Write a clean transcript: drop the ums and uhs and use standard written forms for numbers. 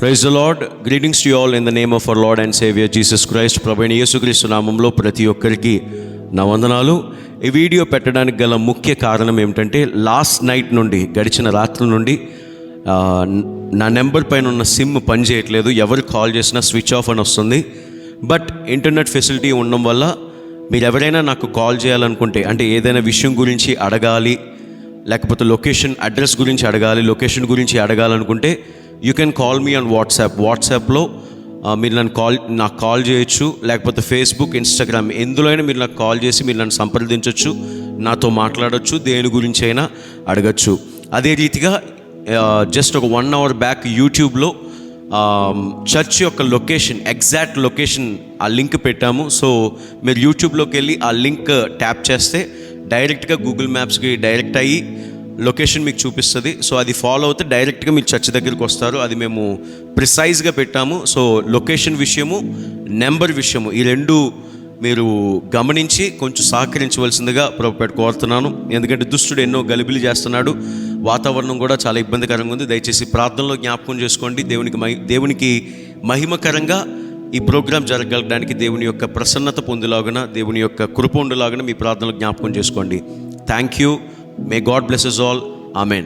Praise the lord. Greetings to you all in the name of our lord and saviour Jesus Christ. ప్రభువైన యేసుక్రీస్తు నామంలో ప్రతి ఒక్కరికి నా వందనాలు. ఈ వీడియో పెట్టడానికి గల ముఖ్య కారణం ఏమిటంటే, లాస్ట్ నైట్ నుండి, గడిచిన రాత్రి నుండి నా నెంబర్ పైన ఉన్న సిమ్ పనిచేయట్లేదు. ఎవరు కాల్ చేసినా స్విచ్ ఆఫ్ అని వస్తుంది. బట్ ఇంటర్నెట్ ఫెసిలిటీ ఉండడం వల్ల మీరు ఎవరైనా నాకు కాల్ చేయాలనుకుంటే, అంటే ఏదైనా విషయం గురించి అడగాలి, లేకపోతే లొకేషన్ అడ్రస్ గురించి అడగాలి, లొకేషన్ గురించి అడగాలనుకుంటే you can call me on వాట్సాప్లో మీరు నాకు కాల్ చేయొచ్చు. లేకపోతే ఫేస్బుక్, ఇన్స్టాగ్రామ్ ఎందులో అయినా మీరు నాకు కాల్ చేసి మీరు నన్ను సంప్రదించవచ్చు, నాతో మాట్లాడవచ్చు, దేని గురించి అయినా అడగచ్చు. అదే రీతిగా జస్ట్ ఒక 1 hour బ్యాక్ యూట్యూబ్లో చర్చ్ యొక్క లొకేషన్, ఎగ్జాక్ట్ లొకేషన్ ఆ లింక్ పెట్టాము. సో మీరు యూట్యూబ్లోకి వెళ్ళి ఆ లింక్ ట్యాప్ చేస్తే డైరెక్ట్గా గూగుల్ మ్యాప్స్కి డైరెక్ట్ అయ్యి లొకేషన్ మీకు చూపిస్తుంది. సో అది ఫాలో అవుతే డైరెక్ట్గా మీరు చర్చ్ దగ్గరికి వస్తారు. అది మేము ప్రిసైజ్గా పెట్టాము. సో లొకేషన్ విషయము, నెంబర్ విషయము, ఈ రెండు మీరు గమనించి కొంచెం సహకరించవలసిందిగా ప్రభుపేట కోరుతున్నాను. ఎందుకంటే దుష్టుడు ఎన్నో గలిబిలి చేస్తున్నాడు, వాతావరణం కూడా చాలా ఇబ్బందికరంగా ఉంది. దయచేసి ప్రార్థనలో జ్ఞాపకం చేసుకోండి. దేవునికి మహిమకరంగా ఈ ప్రోగ్రాం జరగడానికి, దేవుని యొక్క ప్రసన్నత పొందేలాగున, దేవుని యొక్క కృప ఉండేలాగున మీ ప్రార్థనలో జ్ఞాపకం చేసుకోండి. Thank you. May God bless us all. Amen.